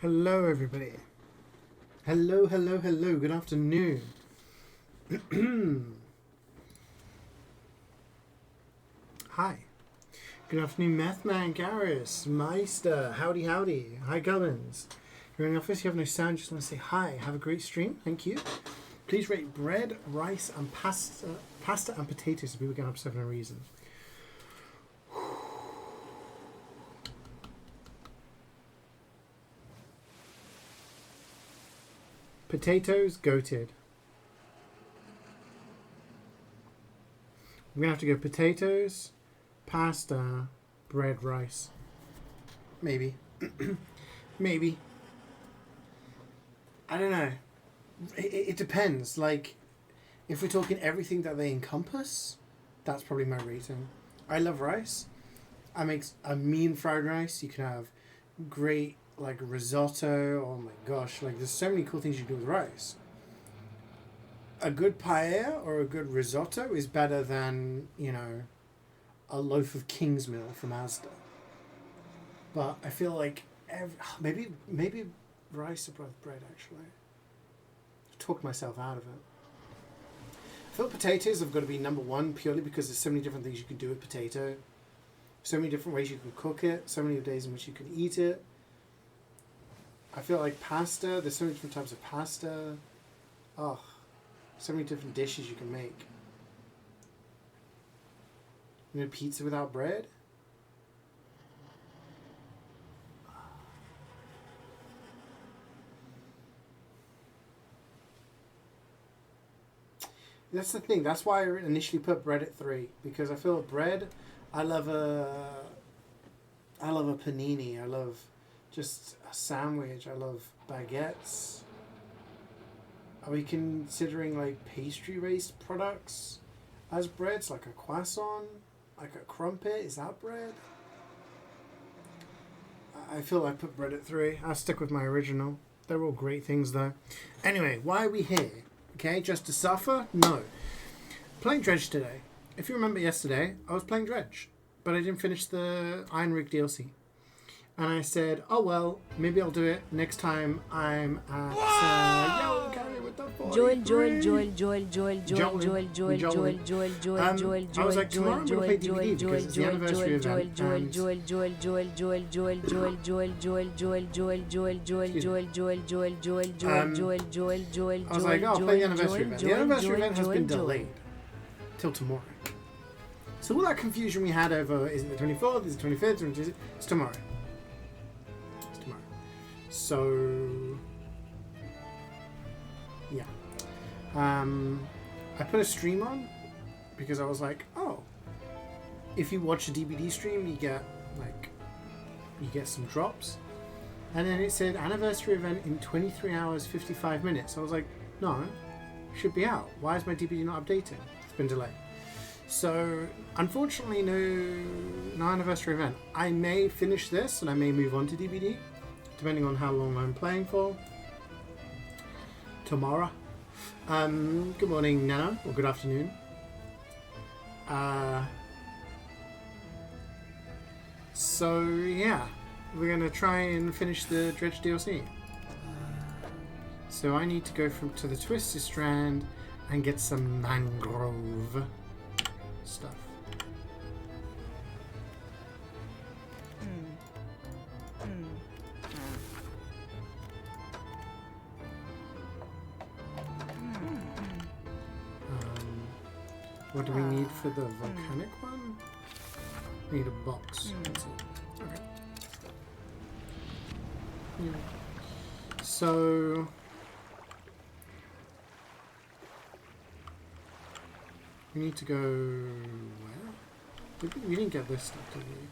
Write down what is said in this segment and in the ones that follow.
Hello, everybody. Hello, hello, hello. Good afternoon. Hi. Good afternoon, Mathman, Garrus, Meister. Howdy, howdy. Hi, Gubbins. You're in the office, you have no sound, just want to say hi. Have a great stream. Thank you. Please rate bread, rice, and pasta and potatoes so people get upset for no reason. Potatoes, goated. We're going to have to go potatoes, pasta, bread, rice. Maybe. Maybe. I don't know. It depends. Like, if we're talking everything that they encompass, that's probably my rating. I love rice. I make a mean fried rice. You can have great, like, risotto. Oh my gosh. Like, there's so many cool things you can do with rice. A good paella or a good risotto is better than, you know, a loaf of Kingsmill from Asda. But I feel like maybe rice above bread, actually. I've talked myself out of it. I feel potatoes have got to be number one purely because there's so many different things you can do with potato. So many different ways you can cook it. So many days in which you can eat it. I feel like pasta, there's so many different types of pasta. Oh, so many different dishes you can make. You know, pizza without bread? That's the thing. That's why I initially put bread at 3. Because I feel bread, I love a panini. I love just a sandwich. I love baguettes. Are we considering like pastry-based products as breads? Like a croissant? Like a crumpet? Is that bread? I feel I put bread at 3. I'll stick with my original. They're all great things though. Anyway, why are we here? Okay, just to suffer? No. Playing Dredge today. If you remember yesterday, I was playing Dredge, but I didn't finish the Iron Rig DLC. And I said, oh well, maybe I'll do it next time I'm at... yo, Gary with the 43. I was like, tomorrow I'm going to play DVD because it's the anniversary event. I was like, oh, I'll play the anniversary event. The anniversary event has been delayed till tomorrow. So all that confusion we had over, is it the 24th, is it the 25th, it's tomorrow. So, yeah. I put a stream on because I was like, oh, if you watch a DVD stream, you get some drops. And then it said anniversary event in 23 hours, 55 minutes. I was like, no, it should be out. Why is my DVD not updating? It's been delayed. So, unfortunately, no anniversary event. I may finish this and I may move on to DVD. Depending on how long I'm playing for. Tomorrow. Good morning, Nana, or good afternoon. So, yeah. We're going to try and finish the Dredge DLC. So I need to go to the Twisted Strand and get some mangrove stuff. What do we need for the volcanic one? We need a box. That's it. Okay. Yeah. So... we need to go... where? We didn't get this stuff, did we?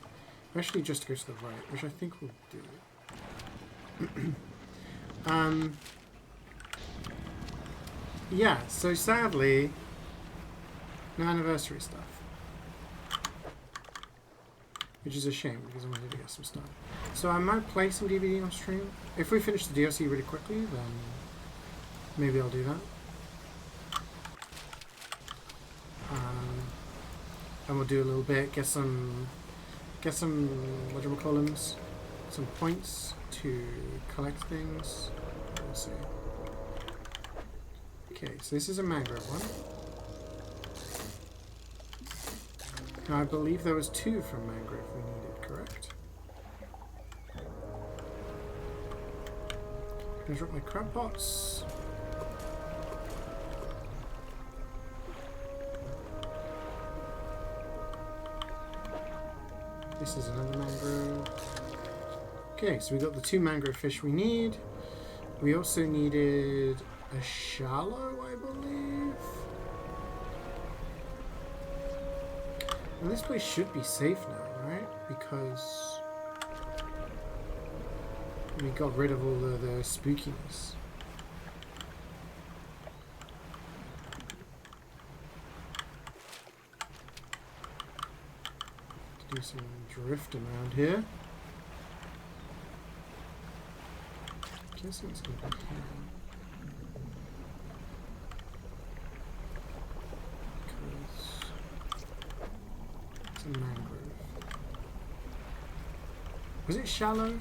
Actually, just go to the right, which I think we'll do. Yeah, so sadly... no anniversary stuff. Which is a shame because I wanted to get some stuff. So I might play some DVD on stream. If we finish the DLC really quickly, then maybe I'll do that. And we'll do a little bit, get some whatchamacallums, some points to collect things. We'll see. Okay, so this is a mangrove one. Now I believe there was 2 from mangrove we needed, correct? I'm gonna drop my crab pots. This is another mangrove. Okay, so we got the 2 mangrove fish we need. We also needed a shallow, I believe. And this place should be safe now, right? Because we got rid of all the spookiness. Do some drifting around here. Guessing it's going to be here. Because it's a mangrove. Was it shallow?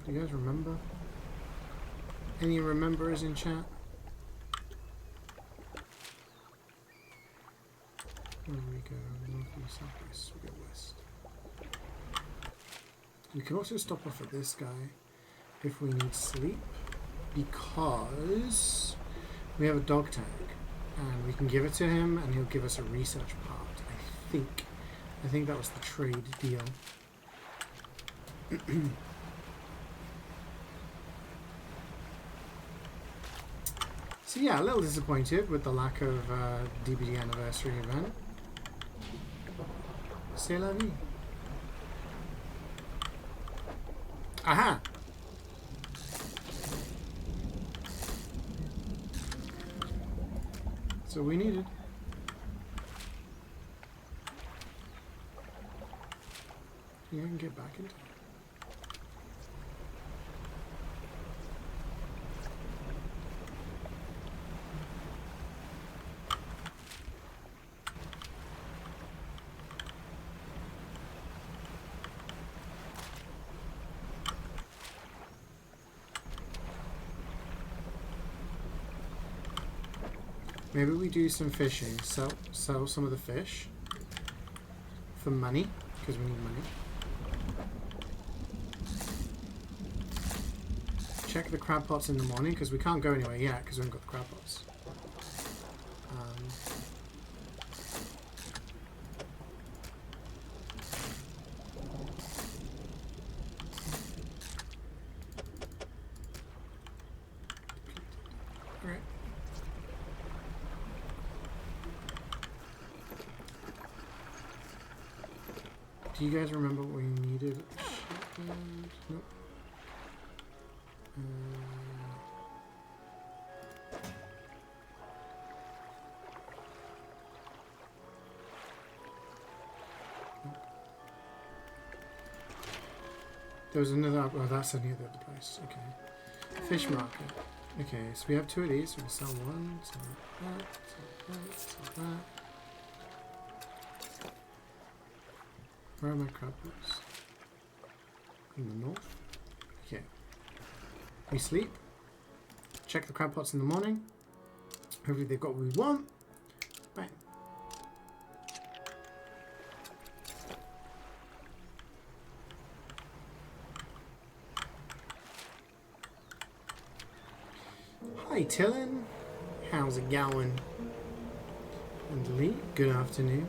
Do you guys remember? Any rememberers in chat? Where do we go? North, east, southwest. We go west. We can also stop off at this guy if we need sleep, because we have a dog tag and we can give it to him and he'll give us a research part. I think that was the trade deal. So yeah, a little disappointed with the lack of DBD anniversary event. C'est la vie. Aha! So we needed. You can get back into it. Maybe we do some fishing, sell some of the fish for money, because we need money. Check the crab pots in the morning, because we can't go anywhere yet, because we haven't got the crab pots. Do you guys remember what we needed? Nope. There was another. Oh, that's only the other place. Okay. Fish market. Okay, so we have 2 of these. So we can sell one, sell that, sell that, sell that. Where are my crab pots? In the north? Okay. We sleep. Check the crab pots in the morning. Hopefully they've got what we want. Bang. Hi Tillin. How's it going? And Lee, good afternoon.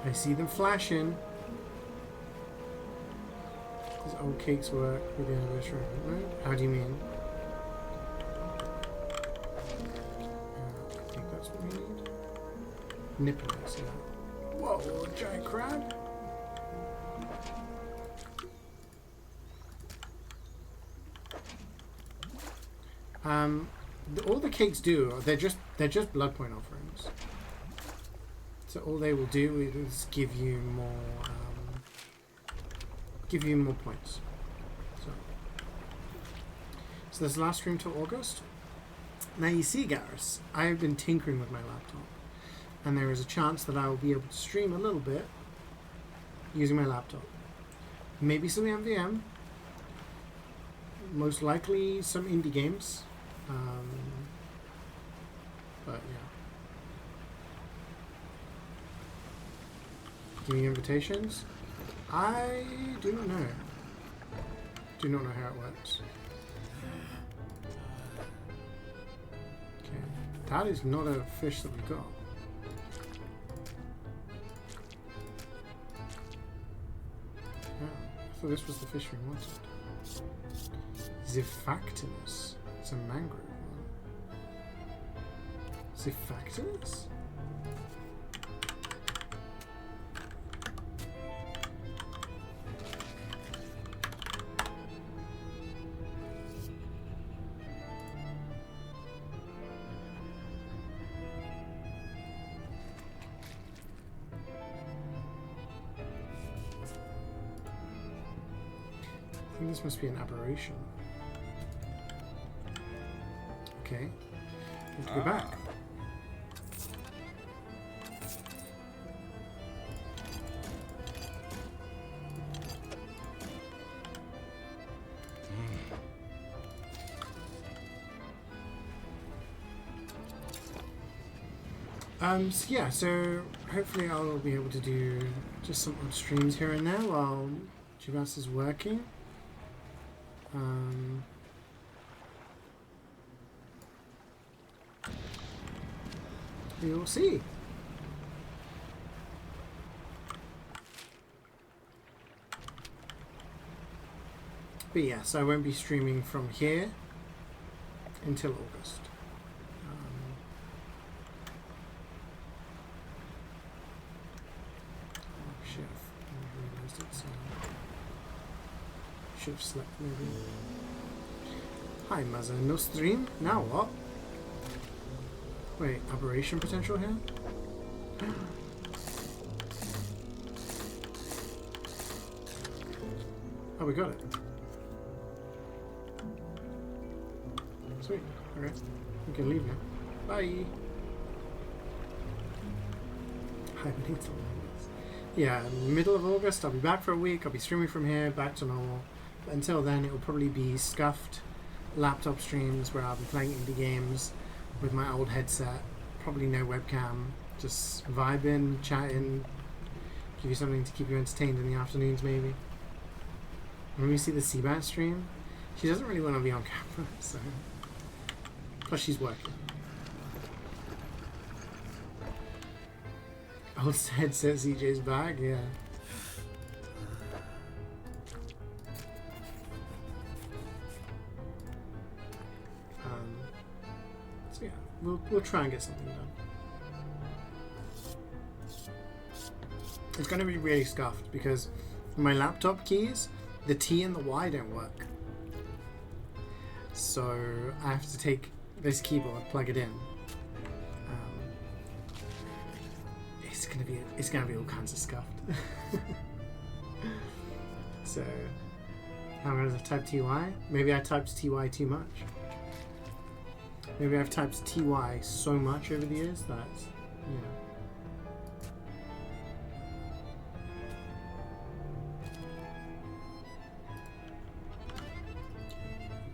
I see them flashing. Does old cakes work with the anniversary? Right? How do you mean? I think that's what we need. Nipples, yeah. Whoa, giant crab. All the cakes do, they're just blood point offerings. So all they will do is give you more points. So this last stream till August. Now you see, Garrus, I have been tinkering with my laptop, and there is a chance that I will be able to stream a little bit using my laptop. Maybe some MVM, most likely some indie games, but yeah. Giving invitations? I do not know. Do not know how it works. Okay, that is not a fish that we got. Oh, I thought this was the fish we wanted. Zifactinus. It's a mangrove one. Zifactinus? I think this must be an aberration. Okay. Let's go back. So yeah, so hopefully I'll be able to do just some odd streams here and there while Jivas is working. We will see. But yes, I won't be streaming from here until August. Oh shit, I realized it, so should have slept maybe. Hi Muzza, no stream? Now what? Wait, aberration potential here? Oh, we got it. Sweet. Okay. We can leave now. Bye. Yeah, middle of August, I'll be back for a week. I'll be streaming from here, back to normal. But until then, it will probably be scuffed laptop streams where I'll be playing indie games with my old headset. Probably no webcam. Just vibing, chatting, give you something to keep you entertained in the afternoons maybe. When we see the CeeJaey stream, she doesn't really want to be on camera, so... Plus she's working. Old headset CeeJaey's back, yeah. So yeah, we'll try and get something done. It's going to be really scuffed because my laptop keys, the T and the Y don't work. So I have to take this keyboard, plug it in. It's gonna be all kinds of scuffed. So I'm gonna type TY. Maybe I typed TY too much. Maybe I've typed TY so much over the years that, you know.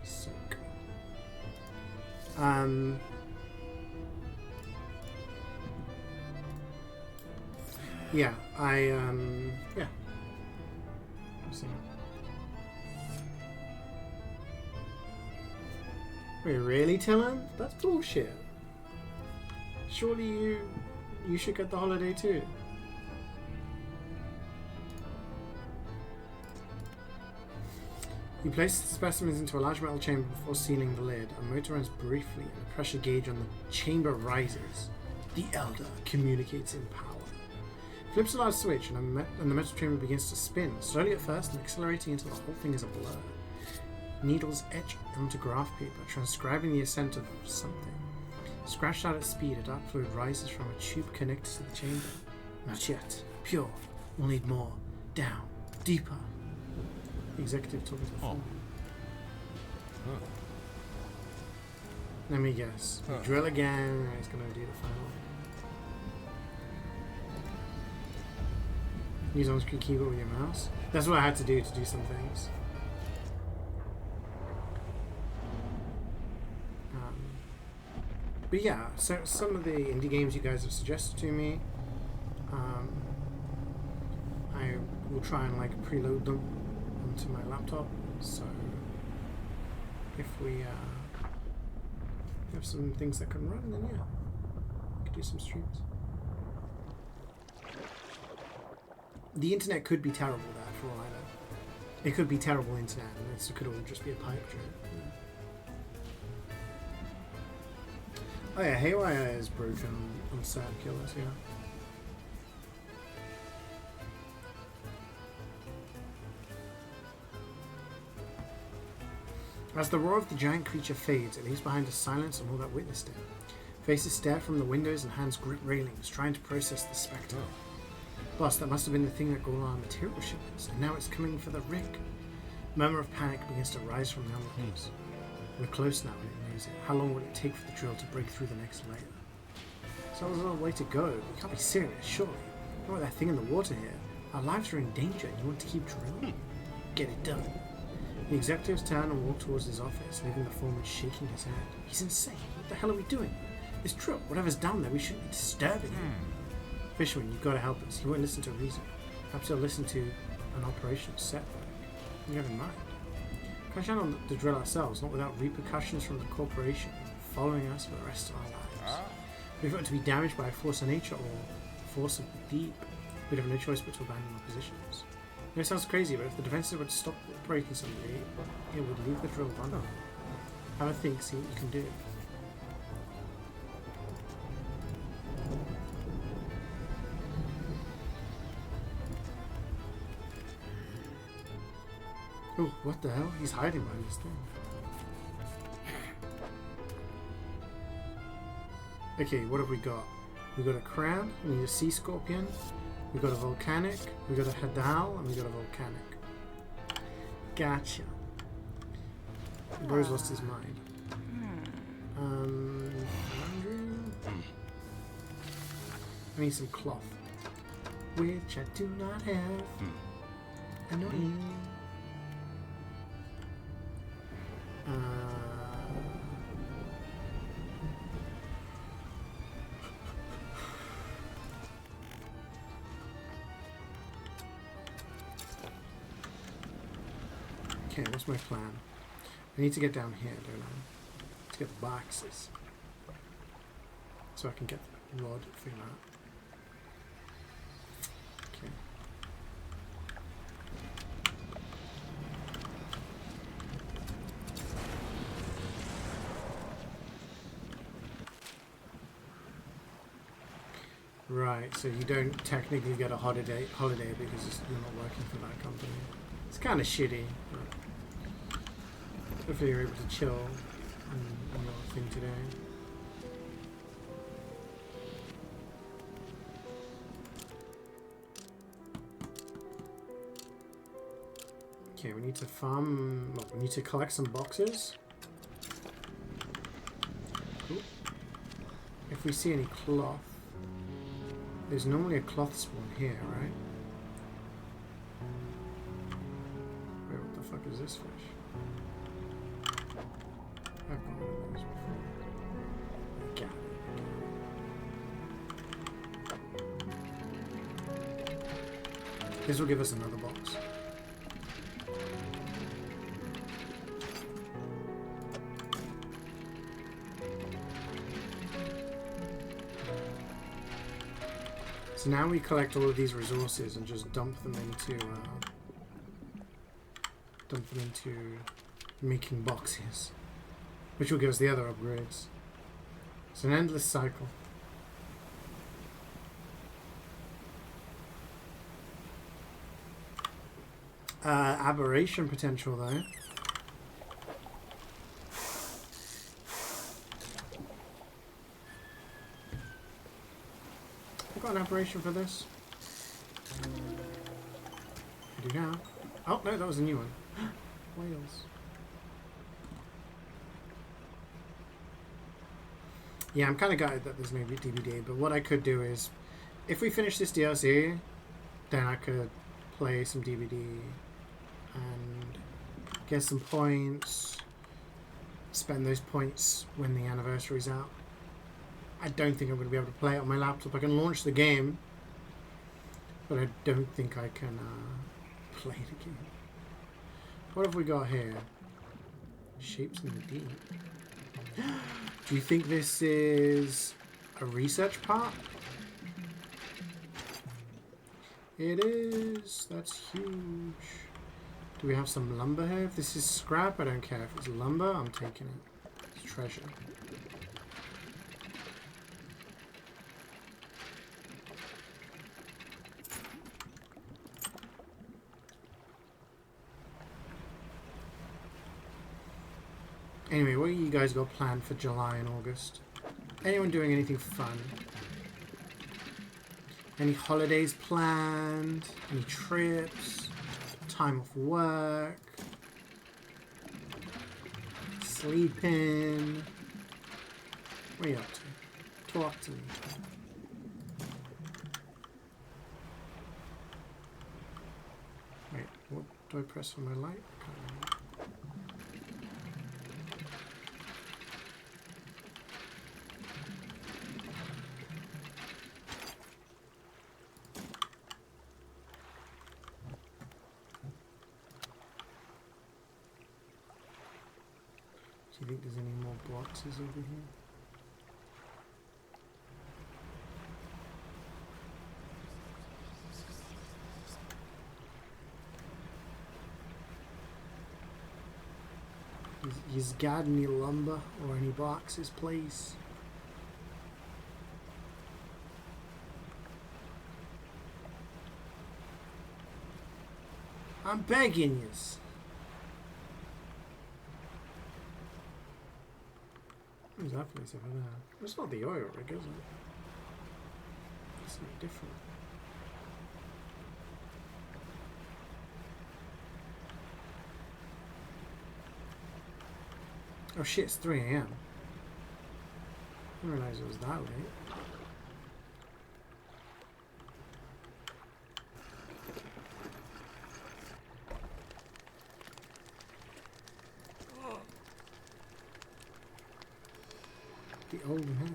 So good. Yeah, yeah. So. Wait, really, Tillin? That's bullshit. Surely you should get the holiday too. You place the specimens into a large metal chamber before sealing the lid. A motor runs briefly and the pressure gauge on the chamber rises. The Elder communicates in power. Flips a large switch and the metal chamber begins to spin, slowly at first and accelerating until the whole thing is a blur. Needles etch onto graph paper, transcribing the ascent of something. Scratched out at speed, a dark fluid rises from a tube connected to the chamber. Not yet. Pure. We'll need more. Down. Deeper. The executive talking to the phone. Let me guess. You drill again, and it's going to do the final. Use on-screen keyboard with your mouse. That's what I had to do some things. But yeah, so some of the indie games you guys have suggested to me, I will try and like preload them onto my laptop. So if we have some things that can run, then yeah, we could do some streams. The internet could be terrible there for all I know. It could be terrible internet, and it could all just be a pipe dream. Oh yeah, Haywire is broken on certain killers, yeah. As the roar of the giant creature fades, it leaves behind a silence and all that witnessed it. Faces stare from the windows and hands grip railings, trying to process the spectre. Boss, that must have been the thing that got all our material shipments, and now it's coming for the rig. Murmur of panic begins to rise from the onlookers. We're close now, and it knows it. How long will it take for the drill to break through the next layer? So there's a long way to go. You can't be serious, surely. Not with that thing in the water here. Our lives are in danger, and you want to keep drilling? Get it done. The executives turn and walk towards his office, leaving the foreman shaking his head. He's insane. What the hell are we doing? This drill, whatever's down there, we shouldn't be disturbing him. Fisherman, you've got to help us. He won't listen to reason. Perhaps he'll listen to an operational setback. You have in mind. Crash down on the drill ourselves, not without repercussions from the corporation following us for the rest of our lives. We've got to be damaged by a force of nature or a force of the deep. We'd have no choice but to abandon our positions. I know it sounds crazy, but if the defenses were to stop breaking someday, it would leave the drill vulnerable. Have a think, see what you can do. Oh, what the hell? He's hiding behind this thing. Okay, what have we got? We got a crab, we need a sea scorpion, we got a volcanic, we got a hadal, and we got a volcanic. Gotcha. Bro's lost his mind. Laundry. I need some cloth, which I do not have. Annoying. Okay, what's my plan? I need to get down here, don't I? To get the boxes. So I can get the rod thing out. Okay. Right, so you don't technically get a holiday because you're not working for that company. It's kind of shitty, but hopefully you're able to chill on your thing today. Okay, we need to farm. Well, we need to collect some boxes. Ooh. If we see any cloth, there's normally a cloth spawn here, right? Wait, what the fuck is this fish? I've got one of those before. Got it. This will give us another box. So now we collect all of these resources and just dump them into making boxes, which will give us the other upgrades. It's an endless cycle. Aberration potential though. Got an aberration for this? I do now. Oh no, that was a new one. Whales. Yeah, I'm kind of gutted that there's no DVD, but what I could do is, if we finish this DLC, then I could play some DVD and get some points, spend those points when the anniversary's out. I don't think I'm going to be able to play it on my laptop. I can launch the game, but I don't think I can play the game. What have we got here? Shapes in the deep. Do you think this is a research part? It is. That's huge. Do we have some lumber here? If this is scrap, I don't care. If it's lumber, I'm taking it. It's treasure. Anyway, what do you guys got planned for July and August? Anyone doing anything fun? Any holidays planned? Any trips? Time off work? Sleeping? What are you up to? Talk to me. Wait, what do I press on my light? I can't remember. Do you think there's any more boxes over here? You've got any lumber or any boxes, please? I'm begging yous. What's that place over there? It's not the oil rig, is it? It's something different. Oh shit, it's 3 AM. I didn't realise it was that late. The old man.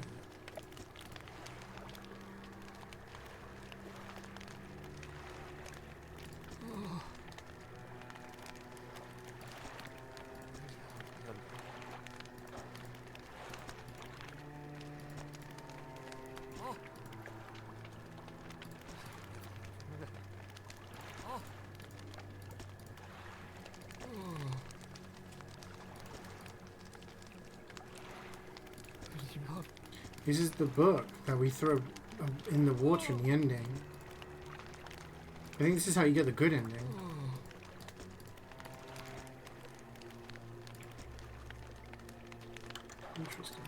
This is the book that we throw in the water in the ending. I think this is how you get the good ending. Interesting.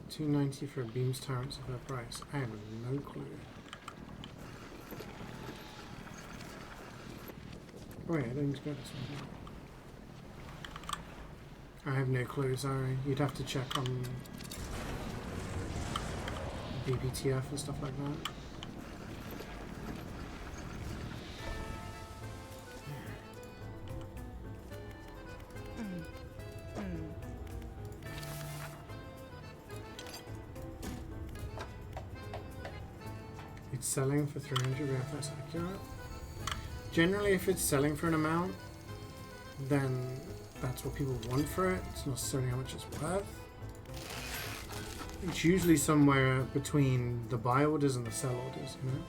$2.90 for a beams turrets of her price. I have no clue. Oh wait, I don't need to go this way. I have no clue, sorry. You'd have to check on BBTF and stuff like that. It's selling for 300, if that's accurate. Generally, if it's selling for an amount, then that's what people want for it. It's not necessarily how much it's worth. It's usually somewhere between the buy orders and the sell orders, you know?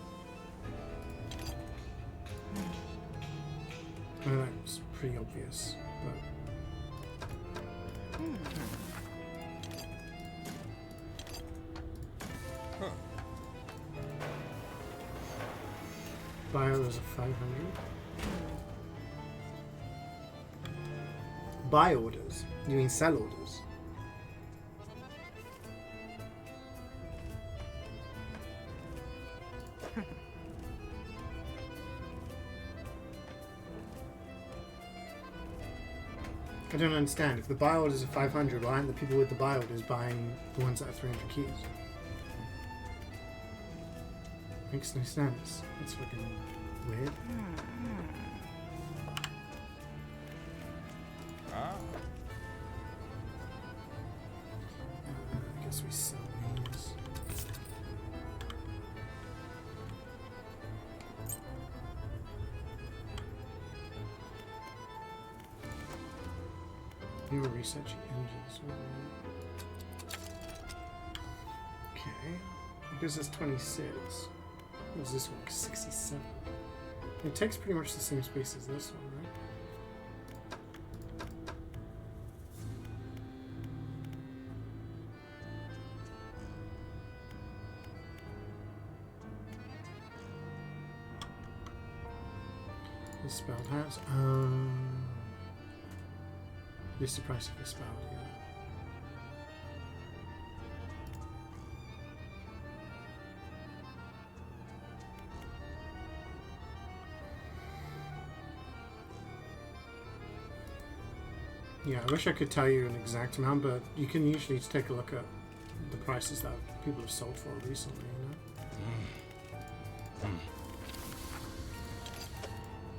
I know that's pretty obvious, but... Buy orders of 500. Buy orders? You mean sell orders? I don't understand. If the buy orders are 500, why aren't the people with the buy orders buying the ones that are 300 keys? Makes no sense. That's fucking weird. I guess we sell these. We were researching engines, weren't we? Okay. Because it's 26. What is this one? 67. It takes pretty much the same space as this one, right? The spelled house. This is the price of the spelled, yeah. Yeah, I wish I could tell you an exact amount, but you can usually just take a look at the prices that people have sold for recently, you know?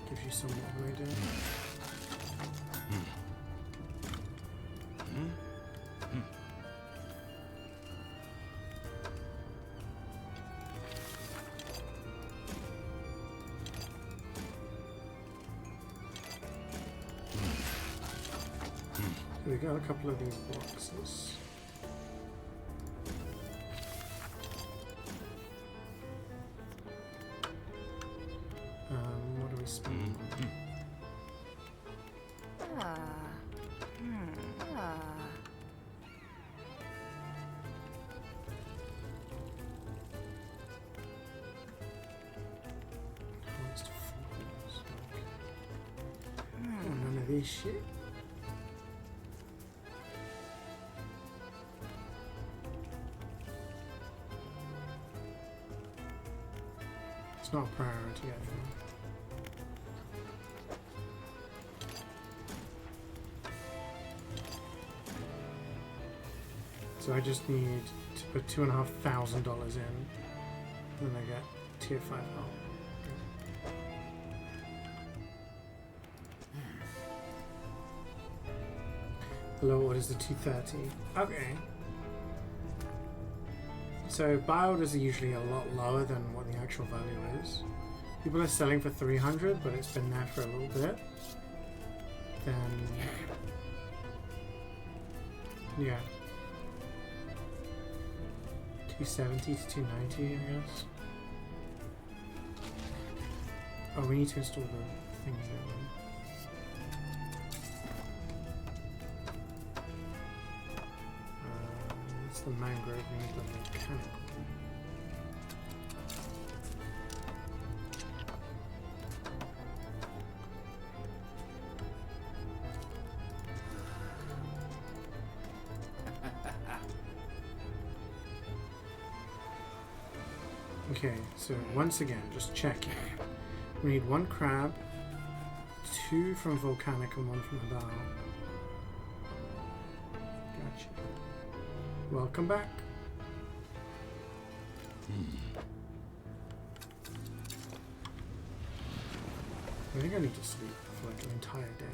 Gives you somewhat of an idea. We got a couple of these boxes. What do we spend on? None of this shit. It's not a priority, I think. So I just need to put $2,500 in, and then I get tier 5 help. Hello, what is the 230? Okay. So buy orders are usually a lot lower than what the actual value is. People are selling for 300, but it's been there for a little bit. Then, yeah, 270 to 290, I guess. Oh, we need to install the thing again. It's the mangrove, we need the mechanical. Okay, so once again, just checking. We need 1 crab, 2 from volcanic and 1 from Hadal. Gotcha. Welcome back. I think I need to sleep for like an entire day.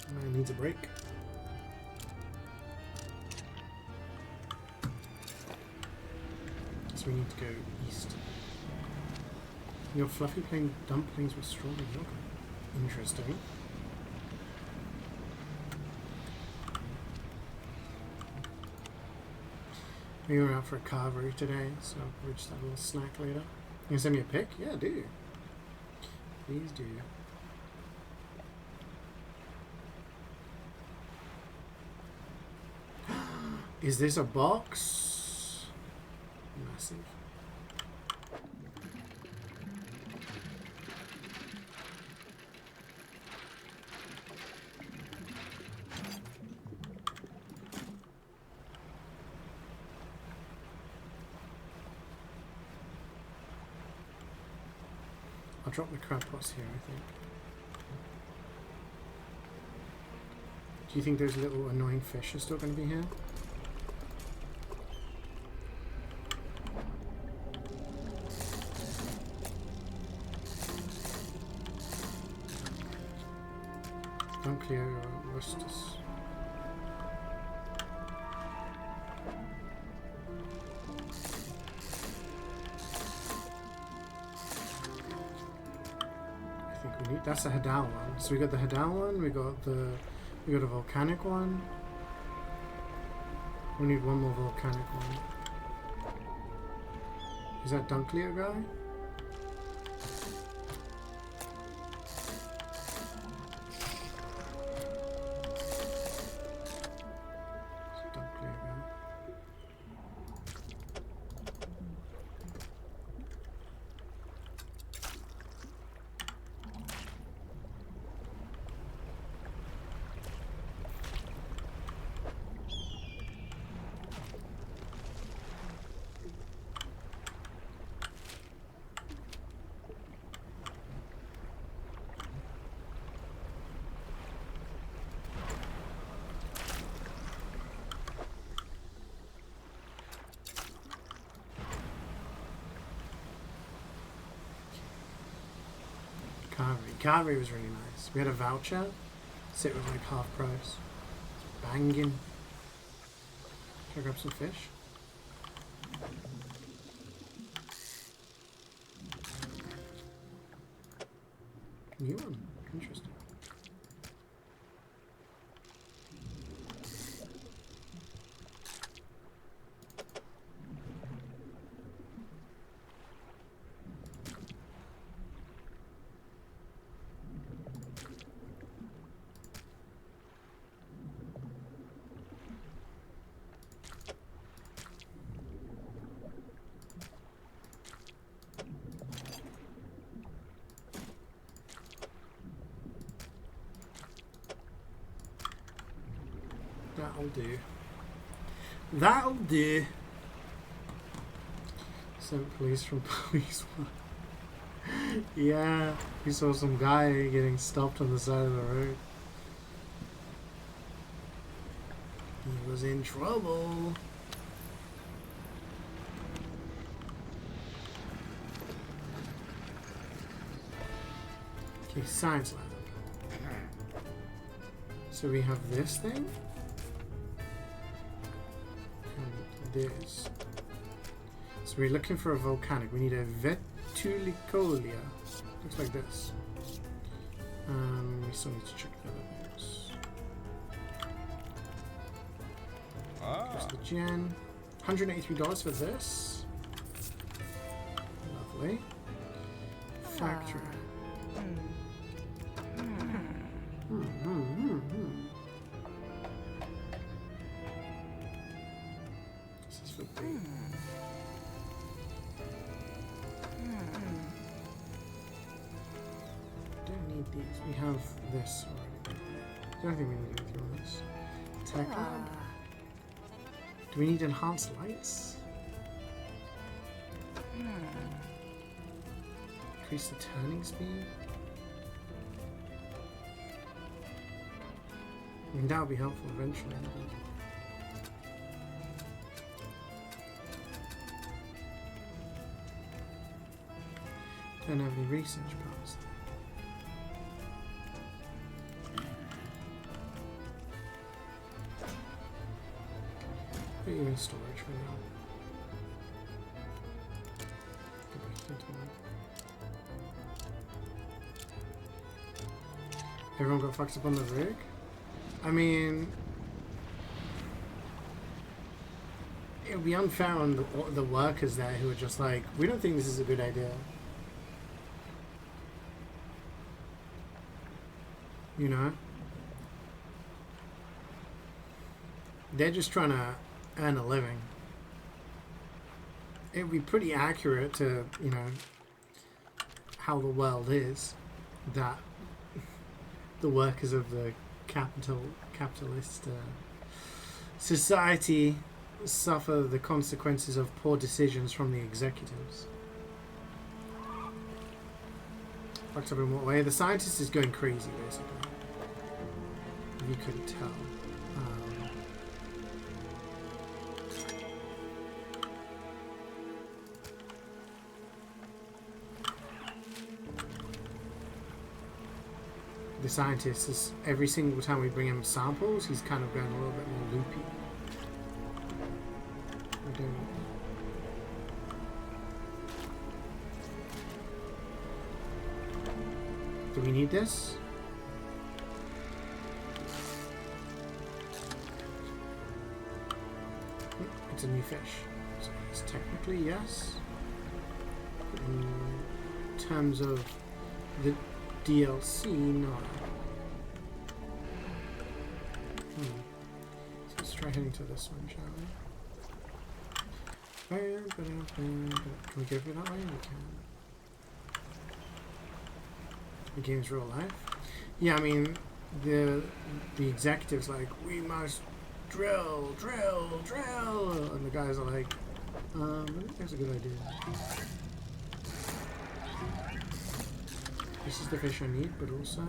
I need a break. So we need to go east. Your fluffy plain dumplings with strawberry yogurt. Interesting. We were out for a carvery today, so we'll just have a little snack later. You gonna send me a pic? Yeah, do. Please do. Is this a box? Massive. I'll drop the crab pots here, I think. Do you think those little annoying fish are still going to be here? Don't clear your rustus. I think we need. That's the Hadal one. So we got the Hadal one. We got a volcanic one. We need one more volcanic one. Is that Dunklear guy? Carvery was really nice. We had a voucher, so it was like half price. It's banging. Should I grab some fish? New one. Interesting. That'll do. That'll do. Sent police from police one. Yeah, we saw some guy getting stopped on the side of the road. He was in trouble. Okay, science lab. So we have this thing. This. So we're looking for a volcanic. We need a Vetulicolia. Looks like this. We still need to check the other things. There's the gen. $183 for this. Lovely. Factory. Don't need these. We have this already. I don't think we need anything on this. Tech lab. Do we need enhanced lights? Increase the turning speed. I mean, that would be helpful eventually. Don't have any research parts. Put you in storage for now. Go back into that. Everyone got fucked up on the rig? I mean, it would be unfair on the workers there who are just like, we don't think this is a good idea. You know? They're just trying to earn a living. It would be pretty accurate to, you know, how the world is, that the workers of the capitalist society suffer the consequences of poor decisions from the executives. fucked up in what way? The scientist is going crazy, basically. If you couldn't tell. The scientist is, every single time we bring him samples, he's kind of going a little bit more loopy. We don't. Do we need this? It's a new fish. So it's technically yes. In terms of the DLC, no. So let's try heading to this one, shall we? Can we go through that way? We can. The game's real life. Yeah, I mean, the executives like, we must drill, and the guys are like, I think that's a good idea. This is the fish I need, but also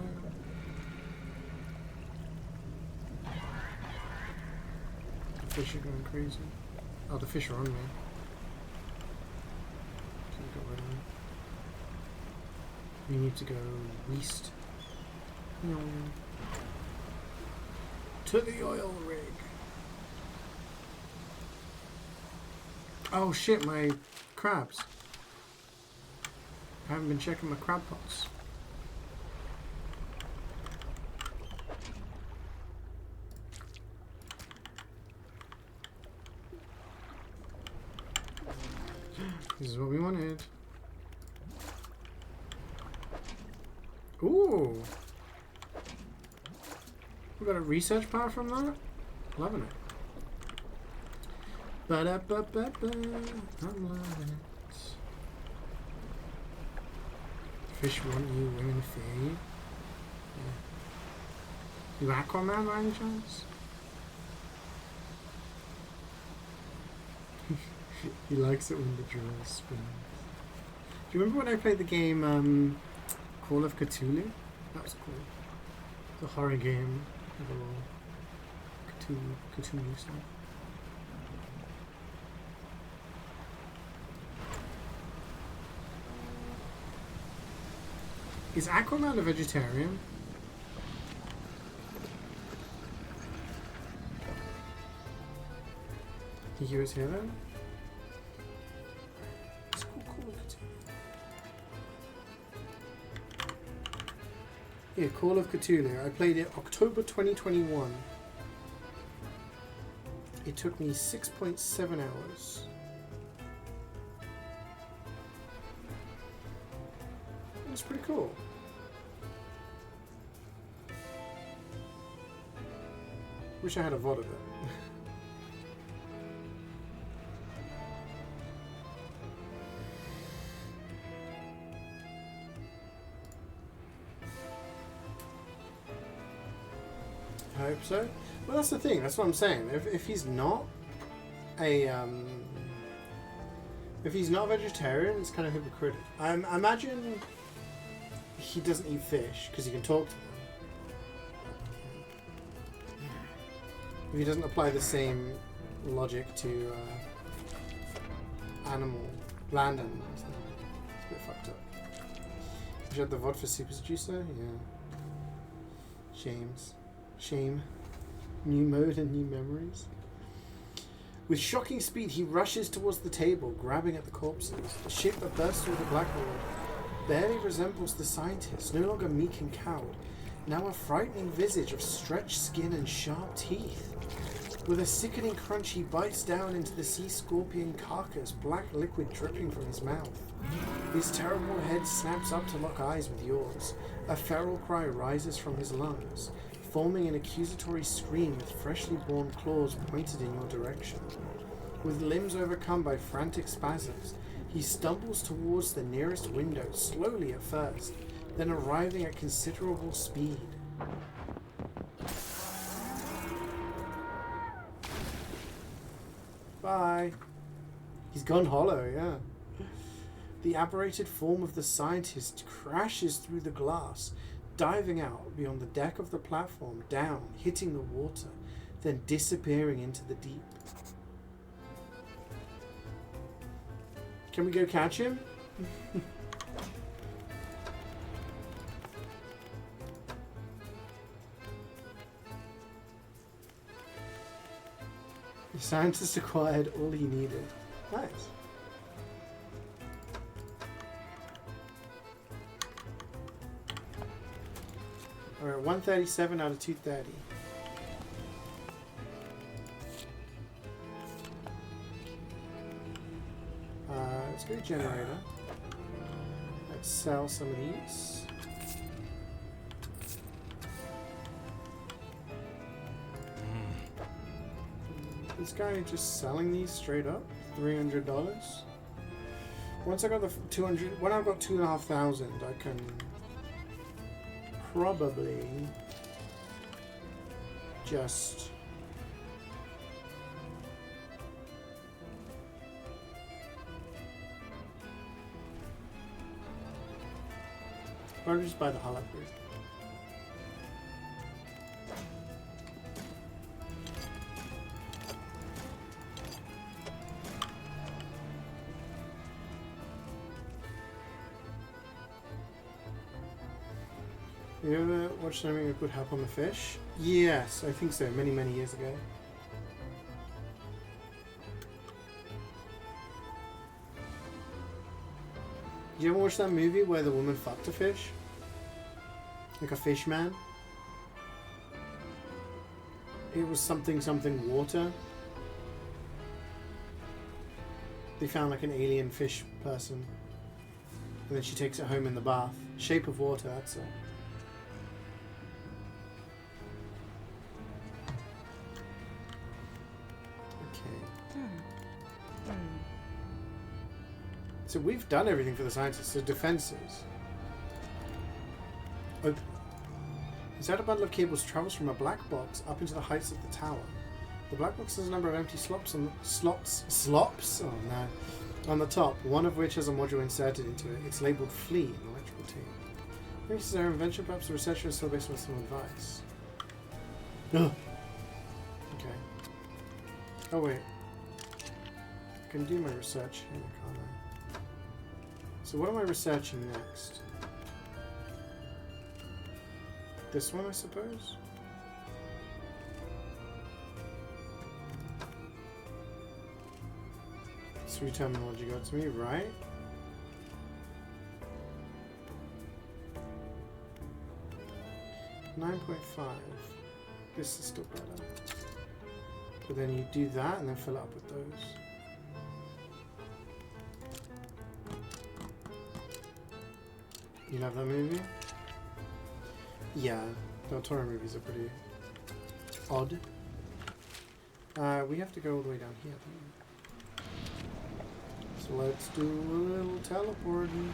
the fish are going crazy. Oh, the fish are on me. We need to go west. No. To the oil rig. Oh shit, my crabs. I haven't been checking my crab pots. This is what we wanted. Ooh. We got a research power from that? Loving it. Ba-da-ba-ba-ba. I'm loving it. Fish want you, women feed. Yeah. You Aquaman by any chance? He likes it when the drill spins. Do you remember when I played the game Call of Cthulhu? That was cool. The horror game with all Cthulhu stuff. Is Aquaman a vegetarian? Think he was here then? It's cool, Call of Cthulhu. Yeah, Call of Cthulhu. I played it October 2021. It took me 6.7 hours. That's pretty cool. Wish I had a VOD of it. I hope so. Well, that's the thing. That's what I'm saying. If he's not a if he's not vegetarian, it's kind of hypocritical. I imagine he doesn't eat fish because he can talk to them. If he doesn't apply the same logic to land animals, then it's a bit fucked up. Did you have the VOD for Super Seducer? Yeah. Shame. New mode and new memories. With shocking speed, he rushes towards the table, grabbing at the corpses. The shape that bursts through the blackboard barely resembles the scientist, no longer meek and cowed, now a frightening visage of stretched skin and sharp teeth. With a sickening crunch, he bites down into the sea scorpion carcass, black liquid dripping from his mouth. His terrible head snaps up to lock eyes with yours. A feral cry rises from his lungs, forming an accusatory scream with freshly born claws pointed in your direction. With limbs overcome by frantic spasms, he stumbles towards the nearest window, slowly at first, then arriving at considerable speed. Bye. He's gone hollow, yeah. The aberrated form of the scientist crashes through the glass, diving out beyond the deck of the platform, down, hitting the water, then disappearing into the deep. Can we go catch him? The scientist acquired all he needed. Nice. Alright, 137 out of 230. Let's go to generator. Let's sell some of these. This guy just selling these straight up, $300. Once I got the 200, when I've got 2,500, I can probably just buy the hull upgrade. You ever watched something that could help on the fish? Yes, I think so, many, many years ago. Did you ever watch that movie where the woman fucked a fish? Like a fish man? It was something water. They found like an alien fish person. And then she takes it home in the bath. Shape of Water, that's it. So we've done everything for the scientists. So defenses. Open. Inside a bundle of cables travels from a black box up into the heights of the tower. The black box has a number of empty slops on slops? Oh no. On the top, one of which has a module inserted into it. It's labelled Flea in electrical tape. Maybe this is our invention, perhaps the researcher is still based on some advice. Ugh. Okay. Oh wait. I can do my research here, can't I? So what am I researching next? This one, I suppose? Sweet terminology got to me, right? $9.5. This is still better. But then you do that and then fill it up with those. You love that movie? Yeah, Del Toro movies are pretty odd. We have to go all the way down here. So let's do a little teleporting.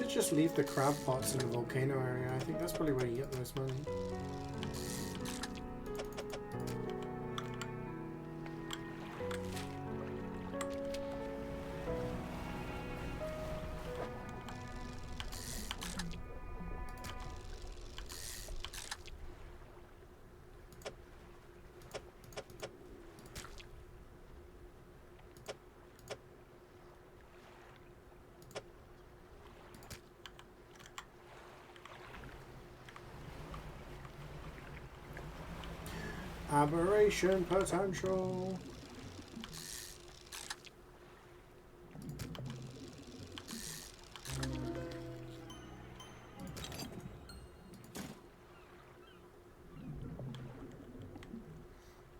Just leave the crab pots in the volcano area. I think that's probably where you get the most money. Aberration potential.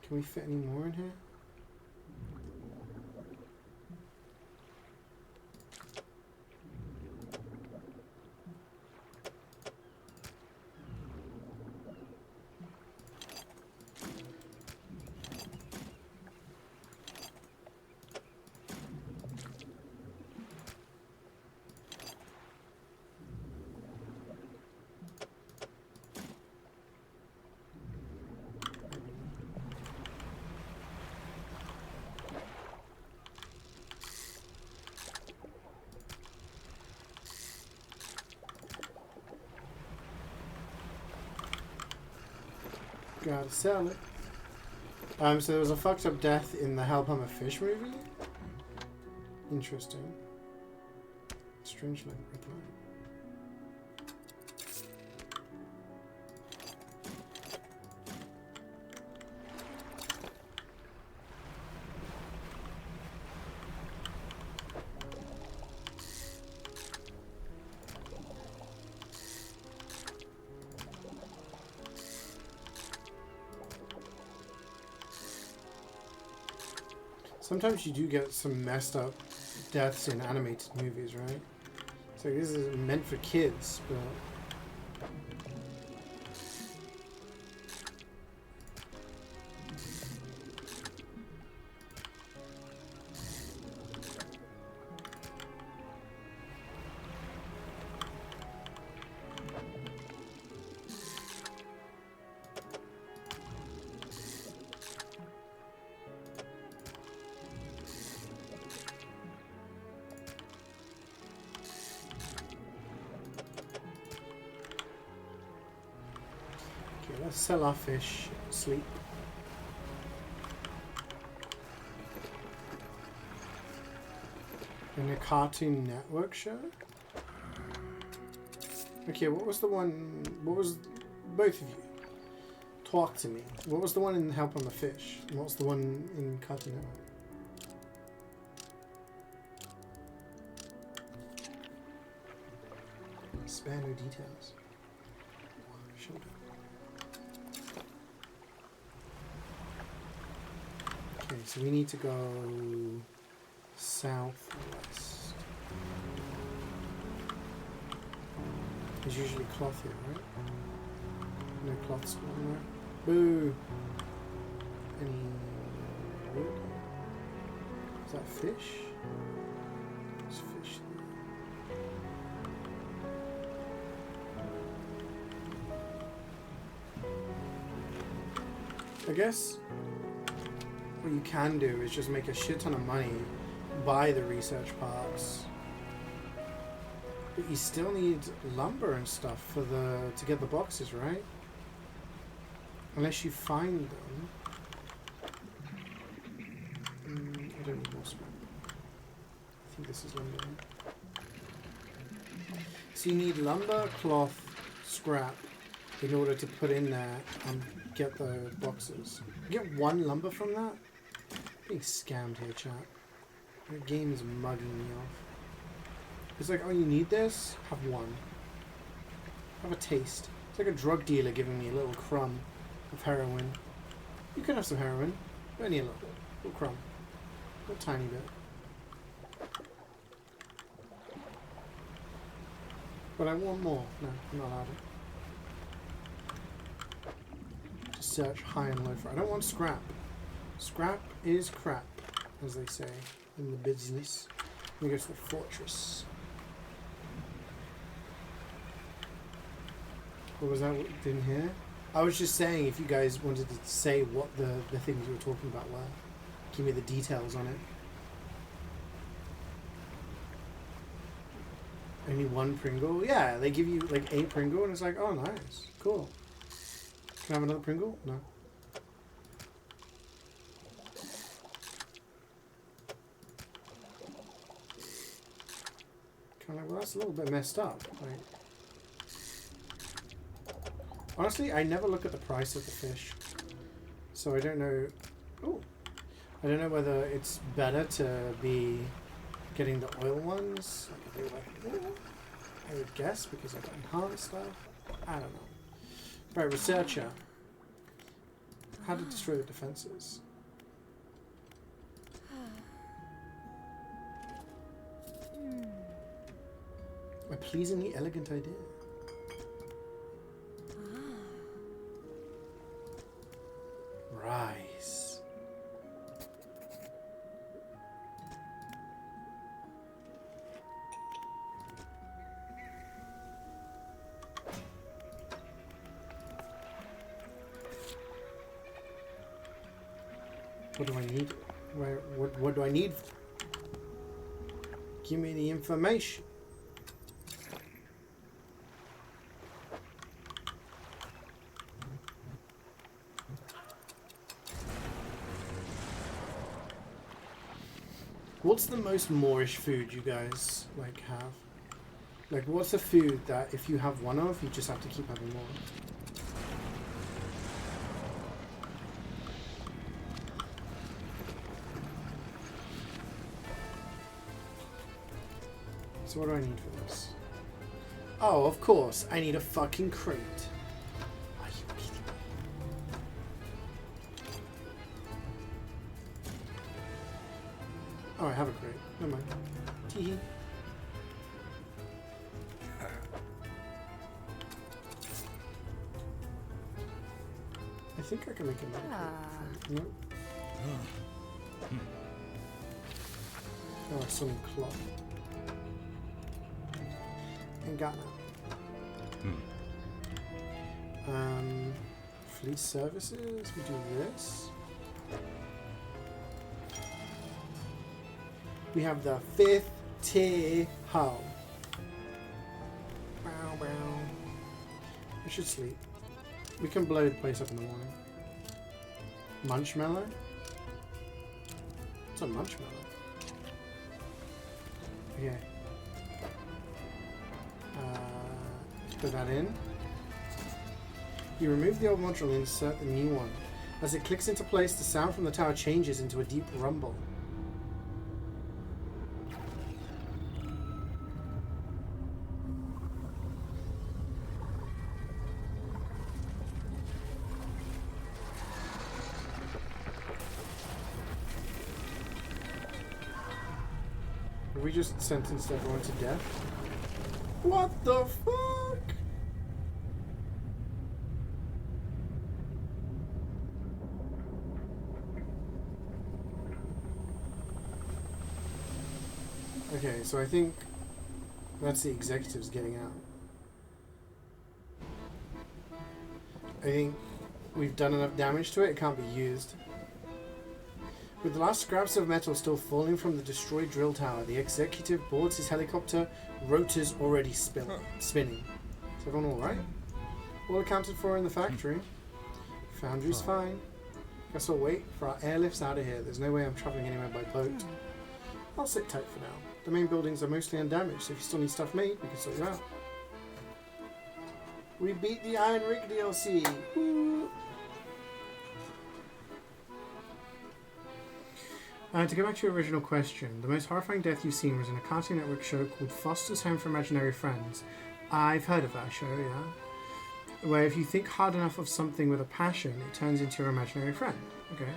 Can we fit any more in here? Gotta sell it. So there was a fucked up death in the Help I'm a Fish movie? Interesting. Strangely reply. Sometimes you do get some messed up deaths in animated movies, right? So this is meant for kids, but... Let's sell our fish, sleep. In a Cartoon Network show? Okay, what was the one... What was... Both of you. Talk to me. What was the one in Help on the Fish? And what was the one in Cartoon Network? Spare no details. Shoulder. Okay, so we need to go southwest. There's usually cloth here, right? No cloth spawn there. Boo! Any wood? Is that fish? There's fish there. I guess what you can do is just make a shit ton of money, buy the research parks, but you still need lumber and stuff for to get the boxes, right? Unless you find them. I don't need more scrap. I think this is lumber. So you need lumber, cloth, scrap in order to put in there and get the boxes. You get one lumber from that? Being scammed here, chat. The game is mugging me off. It's like, oh, you need this? Have one. Have a taste. It's like a drug dealer giving me a little crumb of heroin. You can have some heroin, but only a little crumb. A tiny bit. But I want more. No, I'm not allowed to. Just search high and low for. I don't want scrap. Scrap is crap, as they say in the business. Let me go to the fortress. What was that? Didn't hear? I was just saying if you guys wanted to say what the things you were talking about were. Give me the details on it. Only one Pringle? Yeah, they give you like 8 Pringle and it's like, oh nice, cool. Can I have another Pringle? No. Kind of like, well, that's a little bit messed up. Like, honestly, I never look at the price of the fish, so I don't know. Oh, I don't know whether it's better to be getting the oil ones. Like, I would guess because I got enhanced stuff. I don't know. Right, researcher. How to destroy the defenses. A pleasingly elegant idea. Rise. What do I need? What do I need? Give me the information. what's the most Moorish food you guys like have? Like, what's a food that if you have one of, you just have to keep having more? So what do I need for this? Oh, of course, I need a fucking crate. Are you kidding me? Oh, I have a crate. Never mind. Teehee. I think I can make another crate. Nope. Oh, I still need cloth. Ain't got that. Fleet services, we do this. We have the 5th tier hull. Bow, bow. I should sleep. We can blow the place up in the morning. Munchmallow? It's a munchmallow. Okay. Put that in. You remove the old module and insert the new one. As it clicks into place, the sound from the tower changes into a deep rumble. Have we just sentenced everyone to death? What the fuck? Okay, so I think that's the executives getting out. I think we've done enough damage to it, it can't be used. With the last scraps of metal still falling from the destroyed drill tower, the executive boards his helicopter, rotors already spinning. Is everyone alright? All accounted for in the factory. Foundry's fine. Guess I'll wait for our airlifts out of here. There's no way I'm travelling anywhere by boat. I'll sit tight for now. The main buildings are mostly undamaged, so if you still need stuff made, we can sort you out. We beat the Iron Rig DLC! Woo! To go back to your original question, the most horrifying death you've seen was in a Cartoon Network show called Foster's Home for Imaginary Friends. I've heard of that show, yeah. Where if you think hard enough of something with a passion, it turns into your imaginary friend. Okay.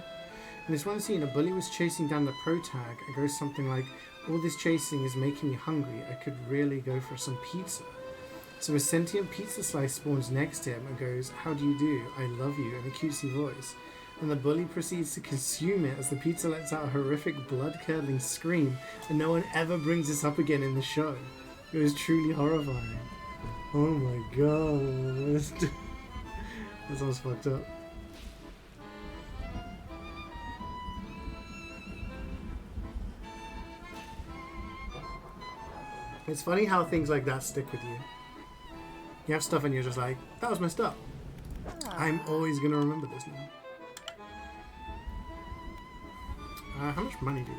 In this one scene, a bully was chasing down the pro tag. It goes something like, all this chasing is making me hungry. I could really go for some pizza. So a sentient pizza slice spawns next to him and goes, how do you do? I love you, in a cutesy voice. And the bully proceeds to consume it as the pizza lets out a horrific blood-curdling scream, and no one ever brings this up again in the show. It was truly horrifying. Oh my god. That sounds fucked up. It's funny how things like that stick with you. You have stuff and you're just like, that was messed up. I'm always going to remember this now. How much money do we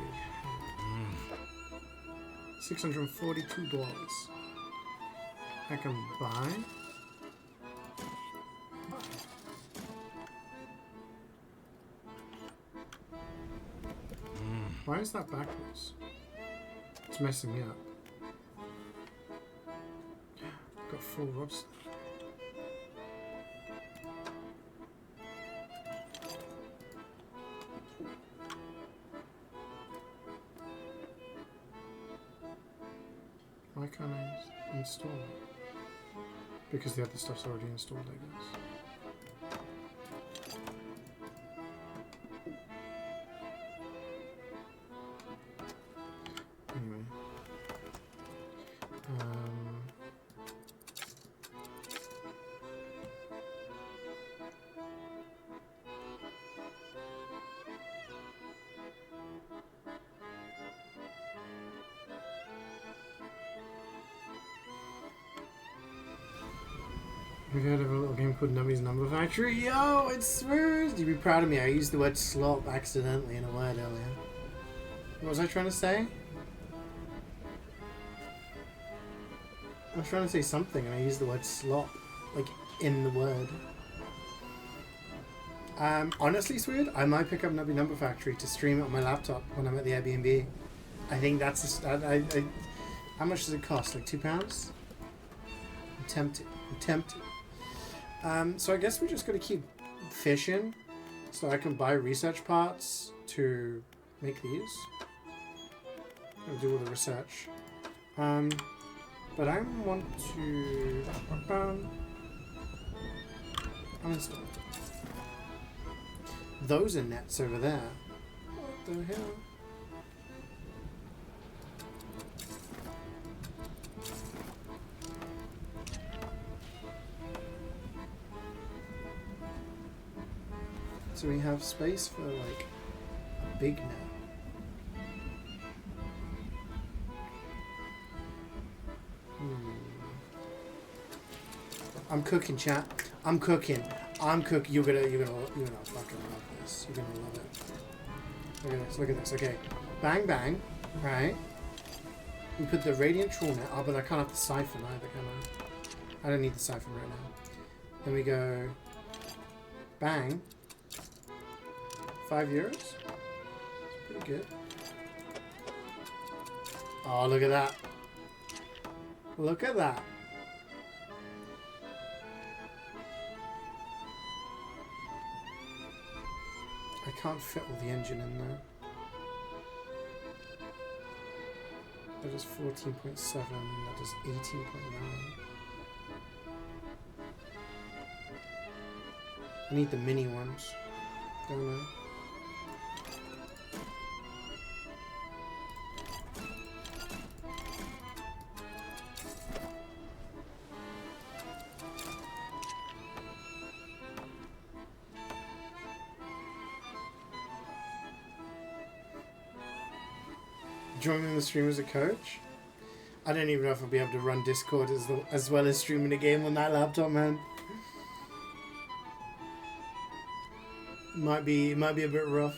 have? $642. I can buy. Why is that backwards? It's messing me up. Got 4 rods. Why can't I install it? Because the other stuff's already installed, I guess. Anyway. We've heard of a little game called Nummy's Number Factory. Yo, it's smooth! You'd be proud of me. I used the word slop accidentally in a word earlier. What was I trying to say? I was trying to say something and I used the word slop, like in the word. Honestly, Swede, I might pick up Nubby Number Factory to stream it on my laptop when I'm at the Airbnb. I think that's how much does it cost? Like £2? I'm tempted. So I guess we just got to keep fishing so I can buy research parts to make these. I'll do all the research. But I want to uninstall. Those are nets over there. What the hell? So we have space for like a big net. I'm cooking, chat. I'm cooking. You're gonna fucking love this. You're gonna love it. Look at this. Okay, bang bang. Right. We put the radiant troll net. Oh, but I can't have the siphon either, can I? I don't need the siphon right now. Then we go. Bang. €5. It's pretty good. Oh, look at that. Look at that. I can't fit all the engine in there. That is 14.7. That is 18.9. I need the mini ones. Don't know. Joining the stream as a coach? I don't even know if I'll be able to run Discord as well as streaming a game on that laptop, man. Might be a bit rough.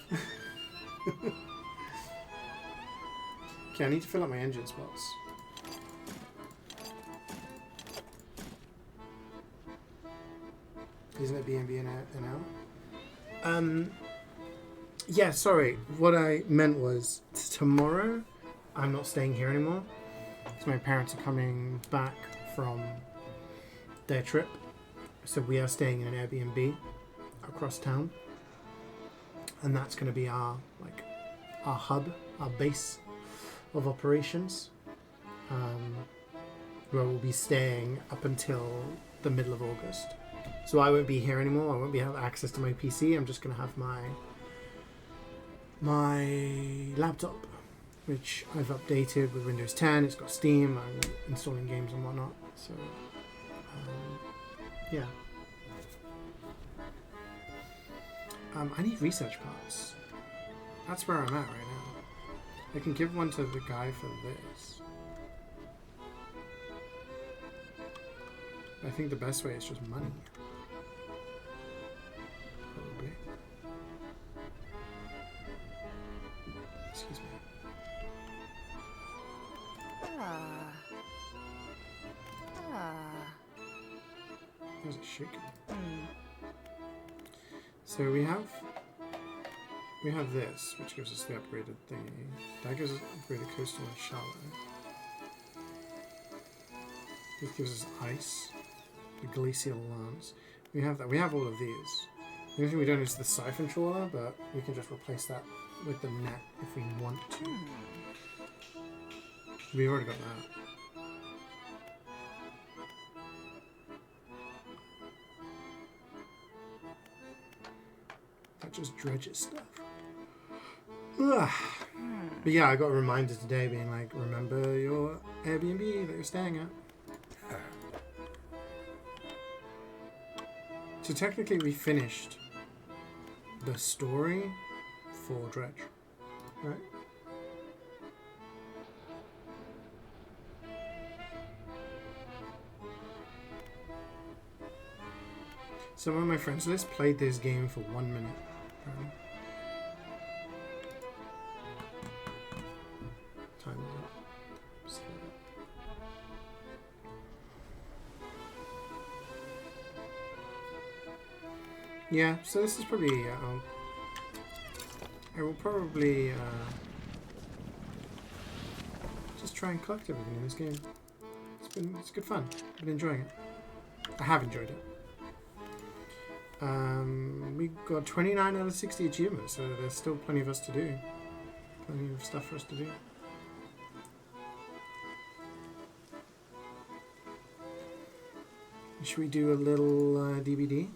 Okay, I need to fill up my engine spots. Isn't it B&B an hour? Yeah, sorry. What I meant was tomorrow I'm not staying here anymore. So my parents are coming back from their trip. So we are staying in an Airbnb across town. And that's going to be our hub, our base of operations. Where we'll be staying up until the middle of August. So I won't be here anymore. I won't be able to have access to my PC. I'm just going to have my laptop, which I've updated with Windows 10. It's got Steam. I'm installing games and whatnot. So, yeah. I need research parts. That's where I'm at right now. I can give one to the guy for this. I think the best way is just money. Probably. Excuse me. There's a shaking. So we have this, which gives us the upgraded thingy. That gives us upgraded coastal and shallow. This gives us ice, the glacial lance. We have that. We have all of these. The only thing we don't is the siphon trawler, but we can just replace that with the net if we want to. We've already got that. That just dredges stuff. Ugh. But yeah, I got a reminder today being like, remember your Airbnb that you're staying at. So technically we finished the story for Dredge, right? Some of my friends list played this game for 1 minute. Yeah, so this is probably... I will probably just try and collect everything in this game. It's good fun. I've been enjoying it. I have enjoyed it. We got 29 out of 60 achievements, so there's still plenty of us to do. Plenty of stuff for us to do. Should we do a little DVD?